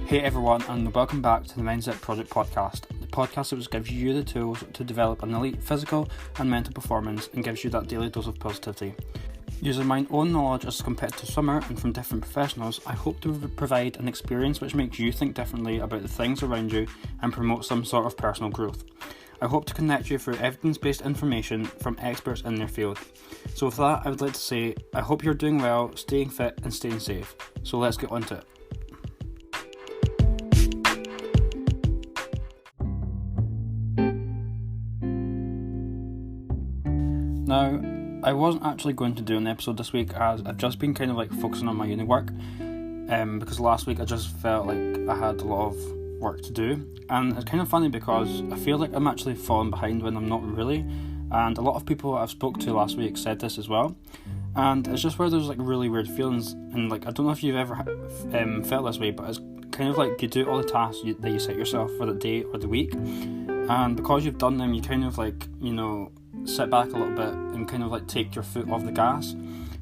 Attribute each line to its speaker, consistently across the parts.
Speaker 1: Hey everyone, and welcome back to the Mindset Project podcast, the podcast that gives you the tools to develop an elite physical and mental performance and gives you that daily dose of positivity. Using my own knowledge as a competitive swimmer and from different professionals, I hope to provide an experience which makes you think differently about the things around you and promote some sort of personal growth. I hope to connect you through evidence-based information from experts in their field. So with that, I would like to say, I hope you're doing well, staying fit and staying safe. So let's get on to it. Now, I wasn't actually going to do an episode this week as I've just been kind of focusing on my uni work because last week I just felt like I had a lot of work to do, and it's kind of funny because I feel like I'm actually falling behind when I'm not really, and a lot of people I've spoke to last week said this as well, and it's just where there's really weird feelings, and I don't know if you've ever felt this way, but it's kind of like you do all the tasks that you set yourself for the day or the week, and because you've done them you kind of sit back a little bit and kind of take your foot off the gas,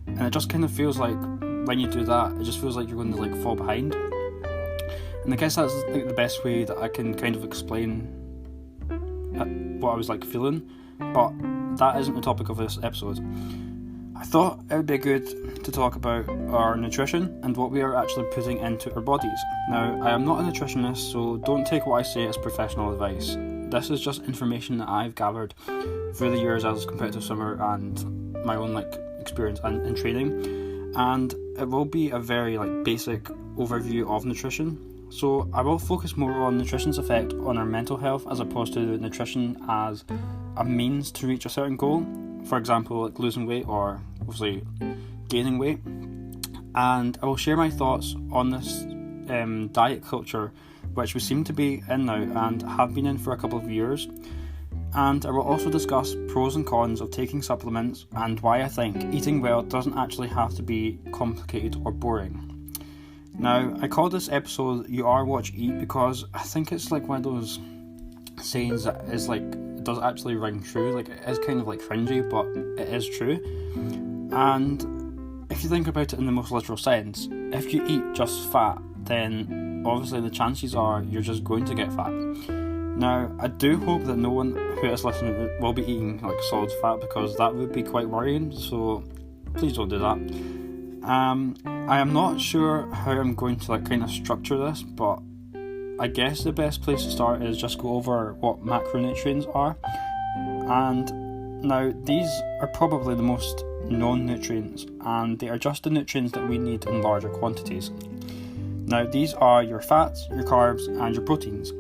Speaker 1: and it just kind of feels like when you do that it just feels like you're going to fall behind. And I guess that's the best way that I can kind of explain what I was feeling, but that isn't the topic of this episode. I thought it would be good to talk about our nutrition and what we are actually putting into our bodies. Now, I am not a nutritionist, so don't take what I say as professional advice. This is just information that I've gathered through the years as a competitive swimmer and my own experience and training, and it will be a very basic overview of nutrition. So I will focus more on nutrition's effect on our mental health as opposed to nutrition as a means to reach a certain goal, for example losing weight or obviously gaining weight. And I will share my thoughts on this diet culture which we seem to be in now and have been in for a couple of years. And I will also discuss pros and cons of taking supplements and why I think eating well doesn't actually have to be complicated or boring. Now, I call this episode You Are What You Eat because I think it's one of those sayings that is it does actually ring true. It is kind of cringy, but it is true. And if you think about it in the most literal sense, if you eat just fat, then obviously the chances are you're just going to get fat. Now, I do hope that no one who is listening will be eating solid fat because that would be quite worrying, so please don't do that. I am not sure how I'm going to kind of structure this, but I guess the best place to start is just go over what macronutrients are. And now these are probably the most known nutrients, and they are just the nutrients that we need in larger quantities. Now these are your fats, your carbs and your proteins.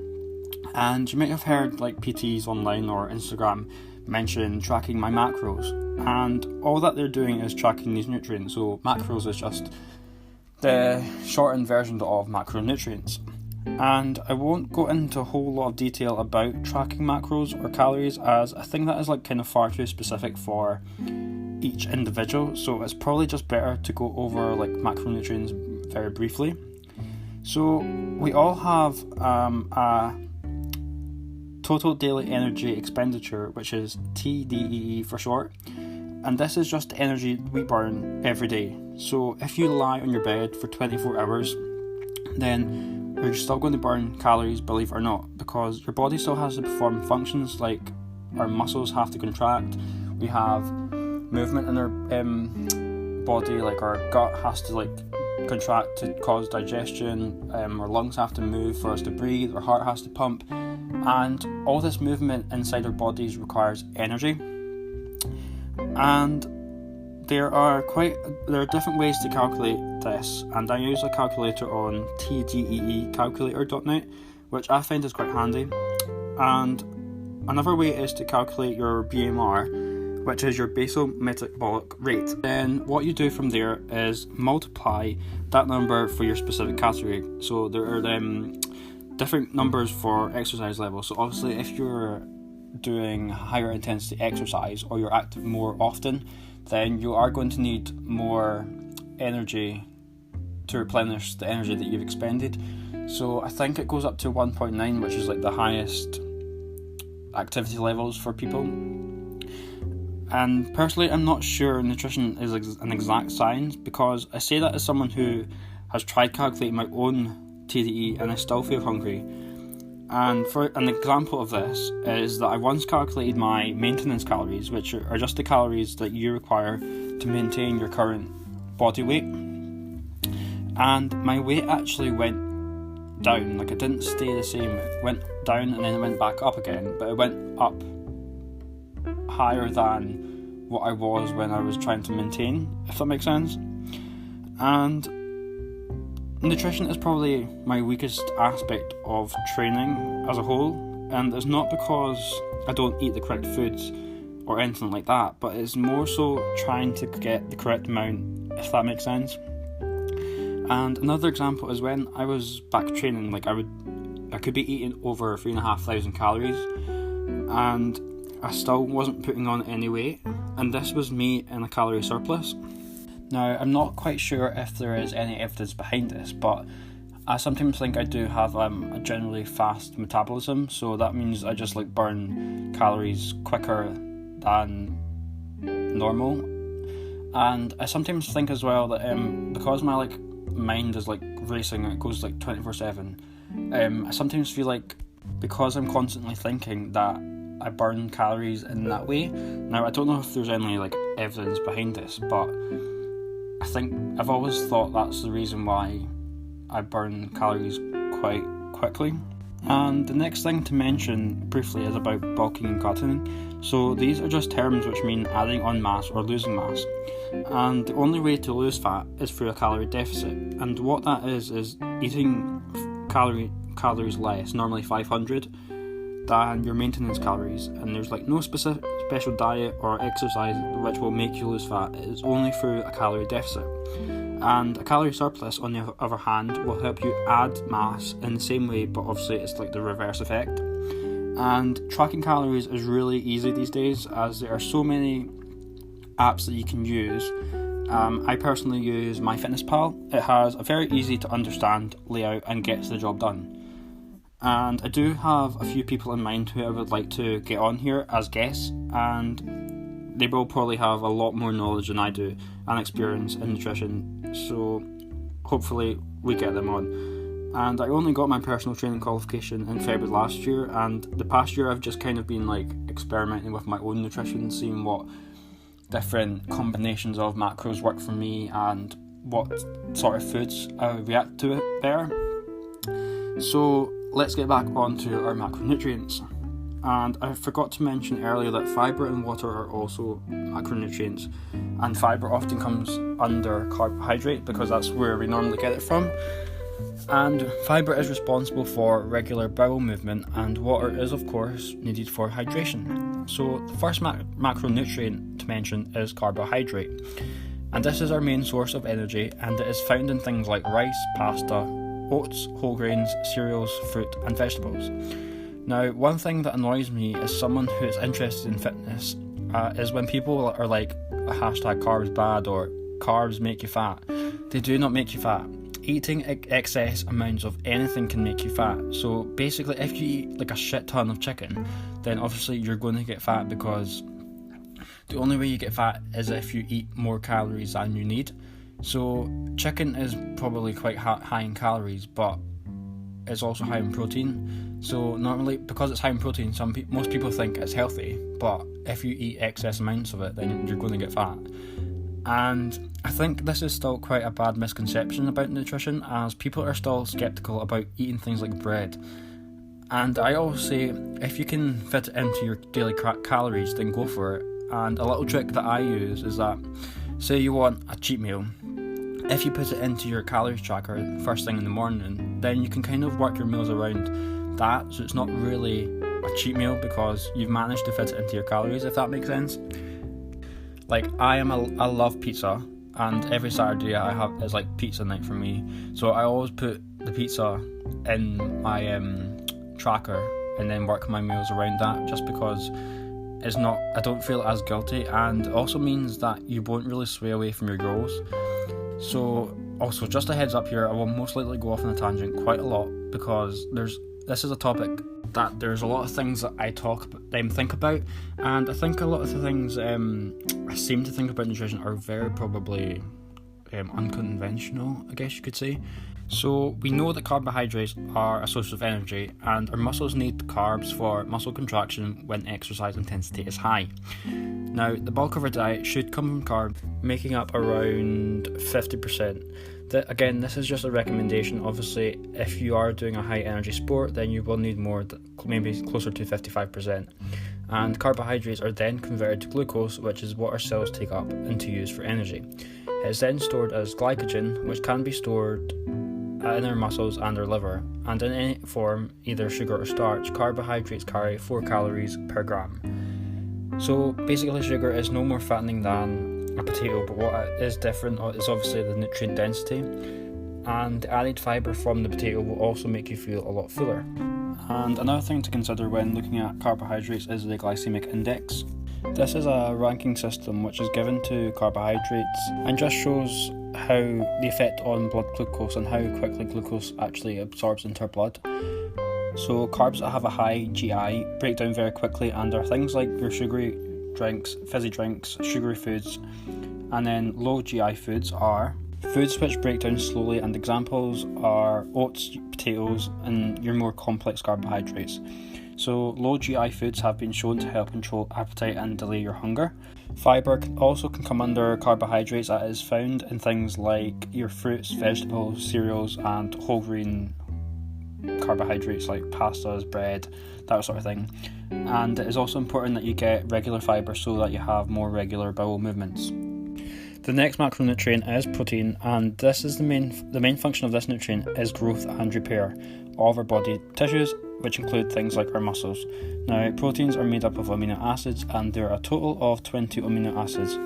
Speaker 1: And you might have heard PTs online or Instagram mention tracking my macros, and all that they're doing is tracking these nutrients. So macros is just the shortened version of macronutrients. And I won't go into a whole lot of detail about tracking macros or calories, as I think that is kind of far too specific for each individual, so it's probably just better to go over macronutrients very briefly. So we all have a total daily energy expenditure, which is TDEE for short, and this is just the energy we burn every day. So if you lie on your bed for 24 hours, then you're still going to burn calories, believe it or not, because your body still has to perform functions like our muscles have to contract, we have movement in our body, our gut has to contract to cause digestion, our lungs have to move for us to breathe, our heart has to pump, and all this movement inside our bodies requires energy. And there are different ways to calculate this, and I use a calculator on tdeecalculator.net, which I find is quite handy. And another way is to calculate your BMR, which is your basal metabolic rate. Then what you do from there is multiply that number for your specific category. So there are different numbers for exercise levels. So obviously if you're doing higher intensity exercise or you're active more often, then you are going to need more energy to replenish the energy that you've expended. So I think it goes up to 1.9, which is the highest activity levels for people. And personally, I'm not sure nutrition is an exact science, because I say that as someone who has tried calculating my own TDE and I still feel hungry. And for an example of this is that I once calculated my maintenance calories, which are just the calories that you require to maintain your current body weight. And my weight actually went down, like it didn't stay the same. It went down and then it went back up again, but it went up higher than what I was when I was trying to maintain, if that makes sense. And nutrition is probably my weakest aspect of training as a whole, and it's not because I don't eat the correct foods or anything like that, but it's more so trying to get the correct amount, if that makes sense. And another example is when I was back training, like I could be eating over 3,500 calories and I still wasn't putting on any weight, and this was me in a calorie surplus. Now, I'm not quite sure if there is any evidence behind this, but I sometimes think I do have a generally fast metabolism, so that means I just like burn calories quicker than normal. And I sometimes think as well that because my like mind is like racing, it goes like 24/7. I sometimes feel like because I'm constantly thinking that I burn calories in that way. Now, I don't know if there's any like evidence behind this, but I think I've always thought that's the reason why I burn calories quite quickly. And the next thing to mention briefly is about bulking and cutting. So these are just terms which mean adding on mass or losing mass. And the only way to lose fat is through a calorie deficit. And what that is eating calories less, normally 500, than your maintenance calories. And there's like no special diet or exercise which will make you lose fat. It's only through a calorie deficit. And a calorie surplus, on the other hand, will help you add mass in the same way, but obviously it's like the reverse effect. And tracking calories is really easy these days, as there are so many apps that you can use. I personally use MyFitnessPal. It has a very easy to understand layout and gets the job done. And I do have a few people in mind who I would like to get on here as guests, and they will probably have a lot more knowledge than I do and experience in nutrition, so hopefully we get them on. And I only got my personal training qualification in February last year, and the past year I've just kind of been like experimenting with my own nutrition, seeing what different combinations of macros work for me and what sort of foods I react to it better. So let's get back onto our macronutrients. And I forgot to mention earlier that fibre and water are also macronutrients, and fibre often comes under carbohydrate because that's where we normally get it from. And fibre is responsible for regular bowel movement, and water is of course needed for hydration. So the first macronutrient to mention is carbohydrate, and this is our main source of energy, and it is found in things like rice, pasta, oats, whole grains, cereals, fruit and vegetables. Now, one thing that annoys me as someone who is interested in fitness is when people are like hashtag carbs bad or carbs make you fat. They do not make you fat. Eating excess amounts of anything can make you fat. So basically, if you eat like a shit ton of chicken, then obviously you're going to get fat, because the only way you get fat is if you eat more calories than you need. So chicken is probably quite high in calories, but it's also high in protein. So normally, because it's high in protein, most people think it's healthy, but if you eat excess amounts of it, then you're going to get fat. And I think this is still quite a bad misconception about nutrition, as people are still skeptical about eating things like bread. And I always say, if you can fit it into your daily calories, then go for it. And a little trick that I use is that, say you want a cheat meal, if you put it into your calories tracker first thing in the morning, then you can kind of work your meals around that, so it's not really a cheat meal because you've managed to fit it into your calories, if that makes sense. Like I love pizza, and every Saturday is like pizza night for me, so I always put the pizza in my tracker and then work my meals around that, just because I don't feel as guilty, and it also means that you won't really sway away from your goals. So also, just a heads up here, I will most likely go off on a tangent quite a lot, because this is a topic that there's a lot of things that I think about, and I think a lot of the things I seem to think about nutrition are very probably unconventional, I guess you could say. So we know that carbohydrates are a source of energy, and our muscles need carbs for muscle contraction when exercise intensity is high. Now, the bulk of our diet should come from carbs, making up around 50%. Again, this is just a recommendation. Obviously, if you are doing a high energy sport, then you will need more, maybe closer to 55%. And carbohydrates are then converted to glucose, which is what our cells take up and to use for energy. It is then stored as glycogen, which can be stored in our muscles and our liver, and in any form, either sugar or starch. Carbohydrates carry 4 calories per gram. So basically, sugar is no more fattening than a potato, but what is different is obviously the nutrient density, and the added fibre from the potato will also make you feel a lot fuller. And another thing to consider when looking at carbohydrates is the glycemic index. This is a ranking system which is given to carbohydrates and just shows how the effect on blood glucose and how quickly glucose actually absorbs into our blood. So carbs that have a high GI break down very quickly and are things like your sugary drinks, fizzy drinks, sugary foods, and then low GI foods are foods which break down slowly, and examples are oats, potatoes, and your more complex carbohydrates. So low GI foods have been shown to help control appetite and delay your hunger. Fibre also can come under carbohydrates, that is found in things like your fruits, vegetables, cereals, and whole grain carbohydrates like pastas, bread, that sort of thing. And it is also important that you get regular fibre so that you have more regular bowel movements. The next macronutrient is protein, and this is the main function of this nutrient is growth and repair of our body tissues, which include things like our muscles. Now, proteins are made up of amino acids, and there are a total of 20 amino acids.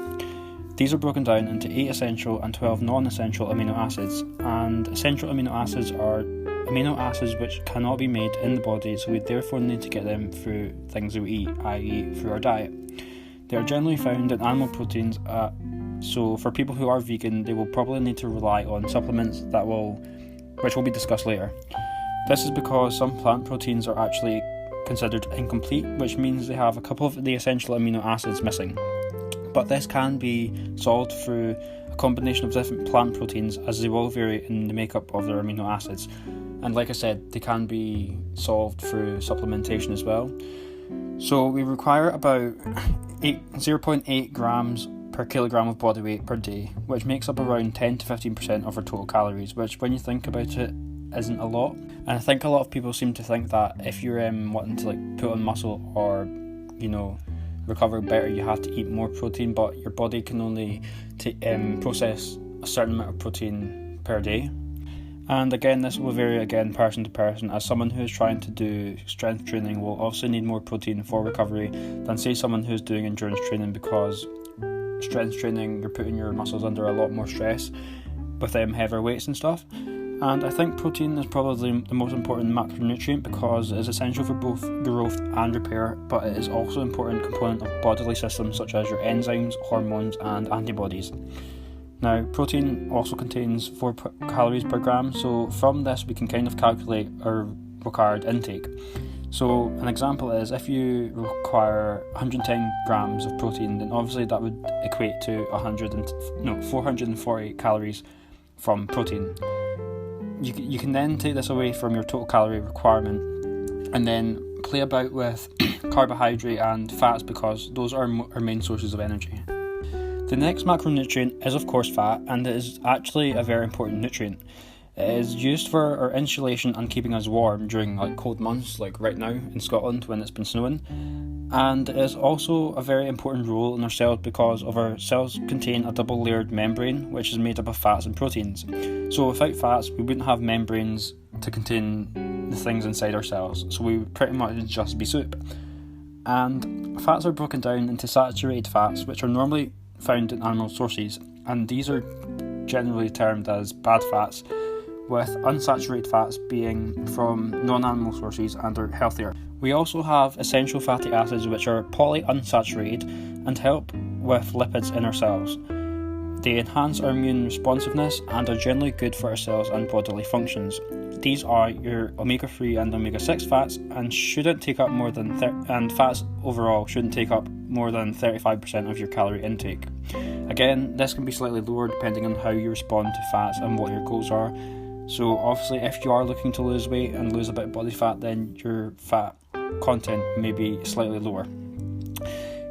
Speaker 1: These are broken down into 8 essential and 12 non-essential amino acids, and essential amino acids are amino acids which cannot be made in the body, so we therefore need to get them through things we eat, i.e. through our diet. They are generally found in animal proteins, so for people who are vegan, they will probably need to rely on supplements which will be discussed later. This is because some plant proteins are actually considered incomplete, which means they have a couple of the essential amino acids missing. But this can be solved through a combination of different plant proteins, as they will vary in the makeup of their amino acids. And like I said, they can be solved through supplementation as well. So we require about 0.8 grams per kilogram of body weight per day, which makes up around 10 to 15% of our total calories, which when you think about it isn't a lot. And I think a lot of people seem to think that if you're wanting to put on muscle or recover better, you have to eat more protein, but your body can only process a certain amount of protein per day. And again, this will vary person to person, as someone who is trying to do strength training will also need more protein for recovery than say someone who's doing endurance training, because strength training, you're putting your muscles under a lot more stress with heavier weights and stuff. And I think protein is probably the most important macronutrient because it is essential for both growth and repair, but it is also an important component of bodily systems such as your enzymes, hormones, and antibodies. Now, protein also contains 4 calories per gram, so from this we can kind of calculate our required intake. So an example is if you require 110 grams of protein, then obviously that would equate to 440 calories from protein. You can then take this away from your total calorie requirement and then play about with carbohydrate and fats, because those are our main sources of energy. The next macronutrient is of course fat, and it is actually a very important nutrient. It is used for our insulation and keeping us warm during cold months like right now in Scotland when it's been snowing. And it is also a very important role in our cells because our cells contain a double layered membrane which is made up of fats and proteins. So without fats we wouldn't have membranes to contain the things inside our cells, so we would pretty much just be soup. And fats are broken down into saturated fats, which are normally found in animal sources, and these are generally termed as bad fats, with unsaturated fats being from non-animal sources and are healthier. We also have essential fatty acids, which are polyunsaturated and help with lipids in our cells. They enhance our immune responsiveness and are generally good for our cells and bodily functions. These are your omega-3 and omega-6 fats, and shouldn't take up more than and fats overall shouldn't take up more than 35% of your calorie intake. Again, this can be slightly lower depending on how you respond to fats and what your goals are. So obviously if you are looking to lose weight and lose a bit of body fat, then your fat content may be slightly lower.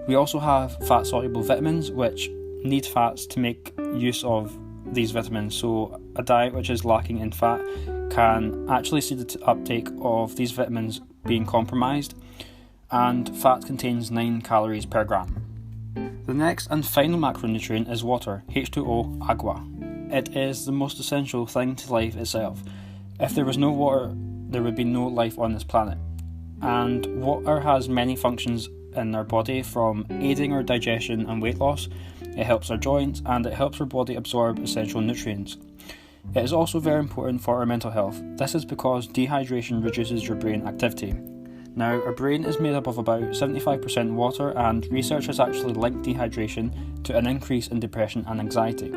Speaker 1: We also have fat soluble vitamins, which need fats to make use of these vitamins. So a diet which is lacking in fat can actually see the uptake of these vitamins being compromised, and fat contains 9 calories per gram. The next and final macronutrient is water, H2O, agua. It is the most essential thing to life itself. If there was no water, there would be no life on this planet. And water has many functions in our body, from aiding our digestion and weight loss, it helps our joints, and it helps our body absorb essential nutrients. It is also very important for our mental health. This is because dehydration reduces your brain activity. Now, our brain is made up of about 75% water, and research has actually linked dehydration to an increase in depression and anxiety.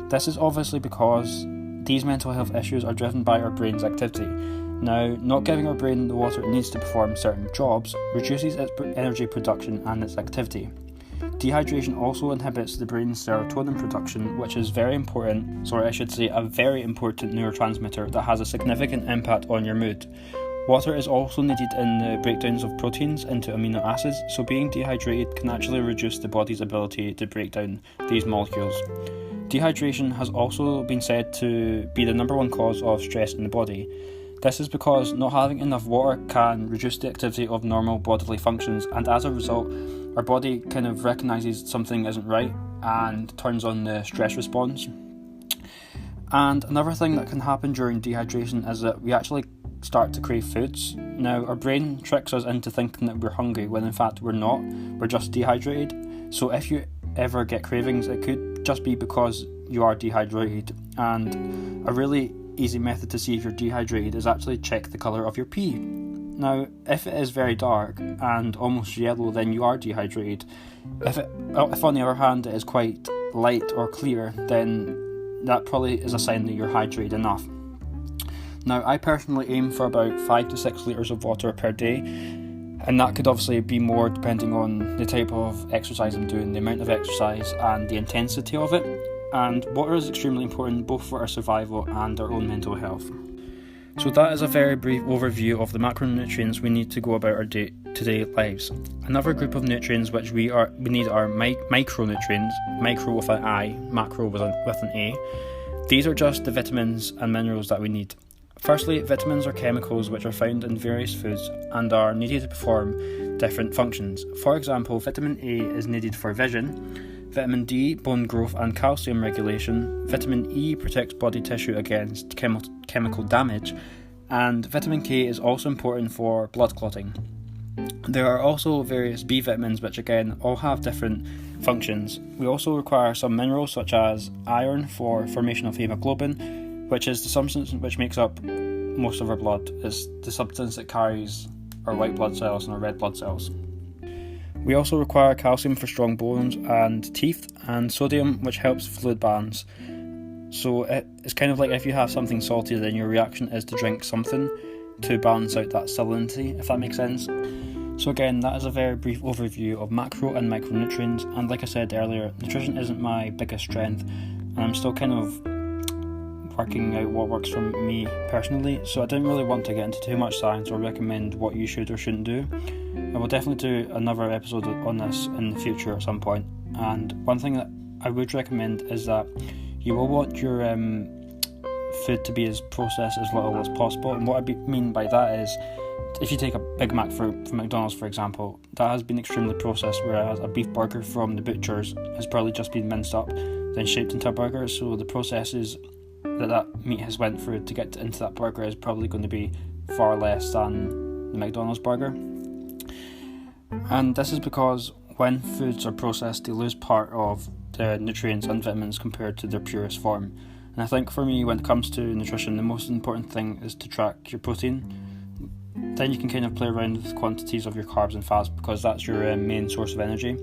Speaker 1: This is obviously because these mental health issues are driven by our brain's activity. Now, not giving our brain the water it needs to perform certain jobs reduces its energy production and its activity. Dehydration also inhibits the brain's serotonin production, which is a very important neurotransmitter that has a significant impact on your mood. Water is also needed in the breakdowns of proteins into amino acids, so being dehydrated can actually reduce the body's ability to break down these molecules. Dehydration has also been said to be the number one cause of stress in the body. This is because not having enough water can reduce the activity of normal bodily functions, and as a result, our body kind of recognises something isn't right and turns on the stress response. And another thing that can happen during dehydration is that we actually start to crave foods. Now, our brain tricks us into thinking that we're hungry when in fact we're not, we're just dehydrated. So if you ever get cravings, it could just be because you are dehydrated. And a really easy method to see if you're dehydrated is actually check the colour of your pee. Now, if it is very dark and almost yellow, then you are dehydrated. If on the other hand it is quite light or clear, then that probably is a sign that you're hydrated enough. Now, I personally aim for about 5 to 6 litres of water per day, and that could obviously be more depending on the type of exercise I'm doing, the amount of exercise and the intensity of it. And water is extremely important both for our survival and our own mental health. So that is a very brief overview of the macronutrients we need to go about our day-to-day lives. Another group of nutrients which we need are micronutrients, micro with an I, macro with an A. These are just the vitamins and minerals that we need. Firstly, vitamins are chemicals which are found in various foods and are needed to perform different functions. For example, vitamin A is needed for vision, vitamin D, bone growth and calcium regulation, vitamin E protects body tissue against chemical damage, and vitamin K is also important for blood clotting. There are also various B vitamins which again all have different functions. We also require some minerals such as iron for formation of hemoglobin, which is the substance which makes up most of our blood. It's the substance that carries our white blood cells and our red blood cells. We also require calcium for strong bones and teeth, and sodium which helps fluid balance. So it's kind of like if you have something salty, then your reaction is to drink something to balance out that salinity, if that makes sense. So again, that is a very brief overview of macro and micronutrients, and like I said earlier, nutrition isn't my biggest strength, and I'm still kind of working out what works for me personally, so I didn't really want to get into too much science or recommend what you should or shouldn't do. I will definitely do another episode on this in the future at some point, and one thing that I would recommend is that you will want your food to be as processed as little as possible. And what I mean by that is, if you take a Big Mac from McDonald's for example, that has been extremely processed, whereas a beef burger from the butchers has probably just been minced up then shaped into a burger, so the processes that meat has went through to get into that burger is probably going to be far less than the McDonald's burger. And this is because when foods are processed, they lose part of the nutrients and vitamins compared to their purest form. And I think for me, when it comes to nutrition, the most important thing is to track your protein. Then you can kind of play around with quantities of your carbs and fats, because that's your main source of energy.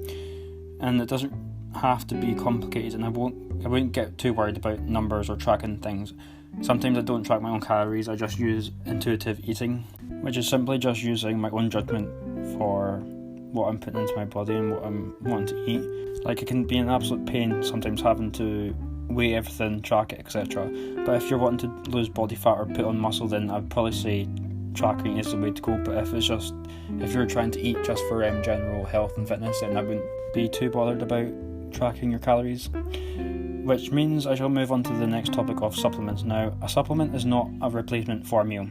Speaker 1: And it doesn't have to be complicated, and I wouldn't get too worried about numbers or tracking things. Sometimes I don't track my own calories, I just use intuitive eating, which is simply just using my own judgment for what I'm putting into my body and what I'm wanting to eat. Like, it can be an absolute pain sometimes having to weigh everything, track it, etc. But if you're wanting to lose body fat or put on muscle, then I'd probably say tracking is the way to go. But if you're trying to eat just for general health and fitness, then I wouldn't be too bothered about tracking your calories. Which means I shall move on to the next topic of supplements. Now, a supplement is not a replacement for a meal.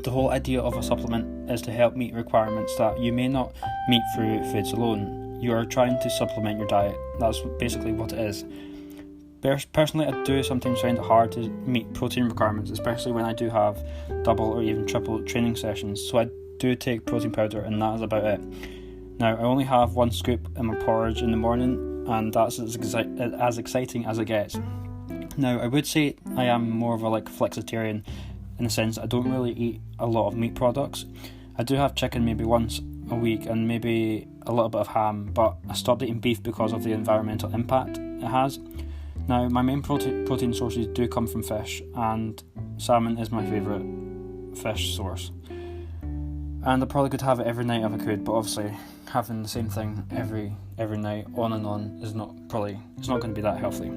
Speaker 1: The whole idea of a supplement is to help meet requirements that you may not meet through foods alone. You are trying to supplement your diet. That's basically what it is. Personally, I do sometimes find it hard to meet protein requirements, especially when I do have double or even triple training sessions. So I do take protein powder, and that is about it. Now, I only have 1 scoop in my porridge in the morning, and that's as exciting as it gets. Now, I would say I am more of a flexitarian in the sense that I don't really eat a lot of meat products. I do have chicken maybe once a week and maybe a little bit of ham, but I stopped eating beef because of the environmental impact it has. Now, my main protein sources do come from fish, and salmon is my favourite fish source. And I probably could have it every night if I could, but obviously having the same thing every night on and on is not going to be that healthy.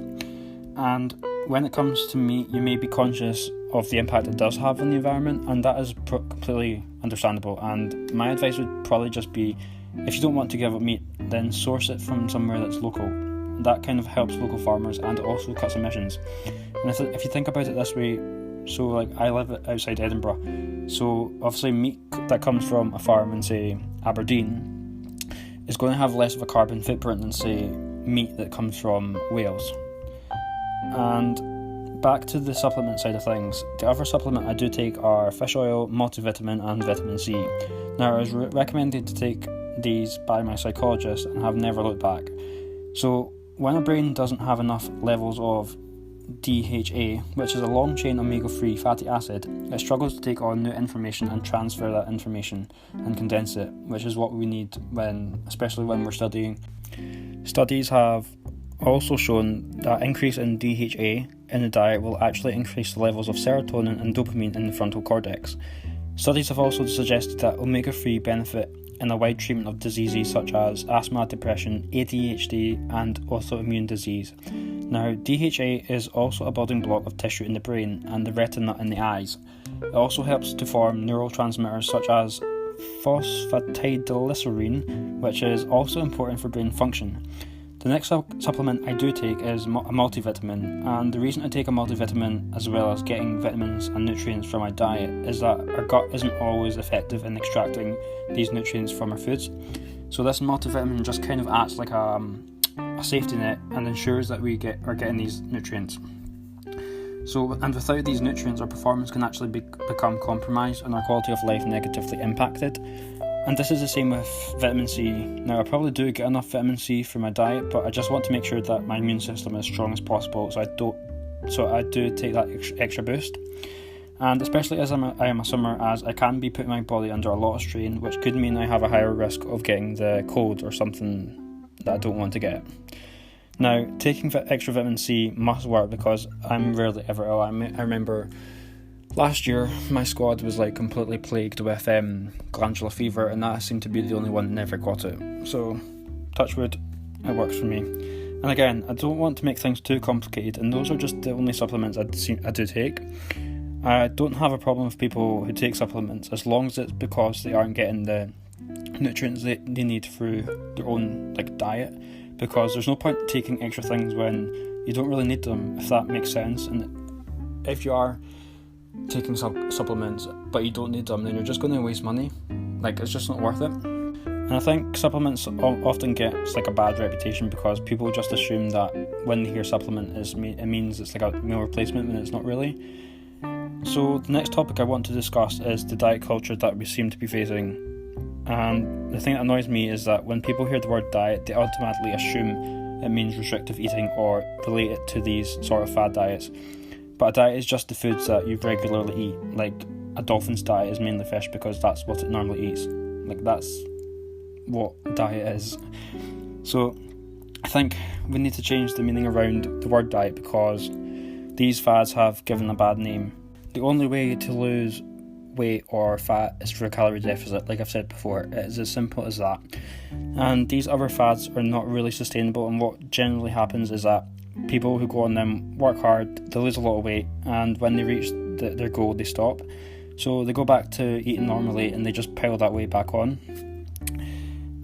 Speaker 1: And when it comes to meat, you may be conscious of the impact it does have on the environment, and that is completely understandable. And my advice would probably just be, if you don't want to give up meat, then source it from somewhere that's local. That kind of helps local farmers, and it also cuts emissions. And if you think about it this way, so I live outside Edinburgh, so obviously meat that comes from a farm in, say, Aberdeen is going to have less of a carbon footprint than, say, meat that comes from Wales. And back to the supplement side of things, the other supplement I do take are fish oil, multivitamin and vitamin C. Now, I was recommended to take these by my psychologist and have never looked back. So when a brain doesn't have enough levels of DHA, which is a long-chain omega-3 fatty acid, it struggles to take on new information and transfer that information and condense it, which is what we need especially when we're studying. Studies have also shown that increase in DHA in the diet will actually increase the levels of serotonin and dopamine in the frontal cortex. Studies have also suggested that omega-3 benefit in a wide treatment of diseases such as asthma, depression, ADHD and autoimmune disease. Now, DHA is also a building block of tissue in the brain and the retina in the eyes. It also helps to form neurotransmitters such as phosphatidylserine, which is also important for brain function. The next supplement I do take is a multivitamin, and the reason I take a multivitamin as well as getting vitamins and nutrients from my diet is that our gut isn't always effective in extracting these nutrients from our foods. So this multivitamin just kind of acts like a safety net and ensures that we are getting these nutrients. So, and without these nutrients, our performance can actually become compromised and our quality of life negatively impacted. And this is the same with vitamin C. Now, I probably do get enough vitamin C for my diet, but I just want to make sure that my immune system is as strong as possible, so I do take that extra boost. And especially as I am a swimmer, as I can be putting my body under a lot of strain, which could mean I have a higher risk of getting the cold or something that I don't want to get. Now, taking extra vitamin C must work because I'm rarely ever ill. I remember last year my squad was completely plagued with glandular fever, and that seemed to be the only one that never got it. So, touch wood, it works for me. And again, I don't want to make things too complicated, and those are just the only supplements I do take. I don't have a problem with people who take supplements as long as it's because they aren't getting the nutrients they need through their own diet, because there's no point taking extra things when you don't really need them, if that makes sense. And if you are taking supplements but you don't need them, then you're just going to waste money. It's just not worth it. And I think supplements often get a bad reputation because people just assume that when they hear supplement it means it's a meal replacement, when it's not really. So the next topic I want to discuss is the diet culture that we seem to be facing. And the thing that annoys me is that when people hear the word diet, they automatically assume it means restrictive eating or relate it to these sort of fad diets. But a diet is just the foods that you regularly eat. A dolphin's diet is mainly fish because that's what it normally eats. That's what diet is. So I think we need to change the meaning around the word diet because these fads have given a bad name. The only way to lose weight or fat is for a calorie deficit. Like I've said before, it is as simple as that. And these other fads are not really sustainable, and what generally happens is that people who go on them work hard, they lose a lot of weight, and when they reach their goal, they stop. So they go back to eating normally and they just pile that weight back on.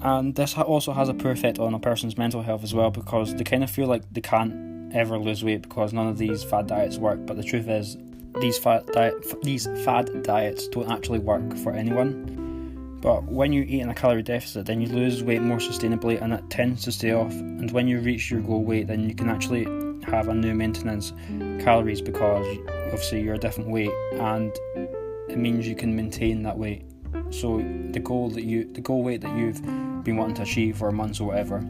Speaker 1: And this also has a poor effect on a person's mental health as well, because they kind of feel like they can't ever lose weight because none of these fad diets work. But the truth is, these fad diets don't actually work for anyone. But when you eat in a calorie deficit, then you lose weight more sustainably, and it tends to stay off. And when you reach your goal weight, then you can actually have a new maintenance calories, because obviously you're a different weight, and it means you can maintain that weight. So the goal weight that you've been wanting to achieve for months or whatever,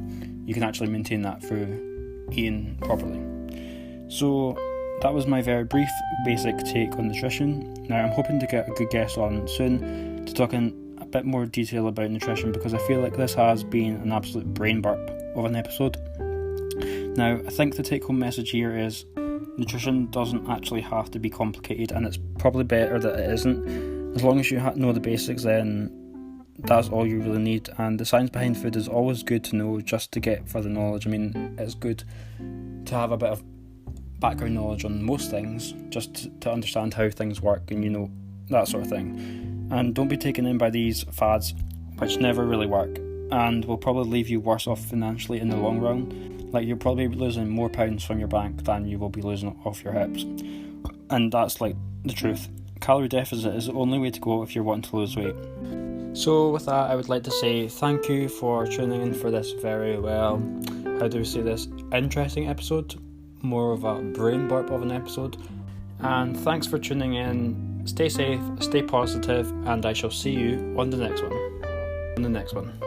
Speaker 1: you can actually maintain that through eating properly. So that was my very brief, basic take on nutrition. Now I'm hoping to get a good guest on soon to talk in a bit more detail about nutrition, because I feel like this has been an absolute brain burp of an episode. Now I think the take home message here is nutrition doesn't actually have to be complicated, and it's probably better that it isn't. As long as you know the basics, then that's all you really need. And the science behind food is always good to know, just to get further knowledge. I mean, it's good to have a bit of background knowledge on most things, just to understand how things work and, that sort of thing. And don't be taken in by these fads, which never really work, and will probably leave you worse off financially in the long run. Like, you'll probably be losing more pounds from your bank than you will be losing off your hips. And that's like the truth. Calorie deficit is the only way to go if you're wanting to lose weight. So with that, I would like to say thank you for tuning in for this very, interesting episode. More of a brain burp of an episode. And thanks for tuning in. Stay safe, stay positive, and I shall see you on the next one.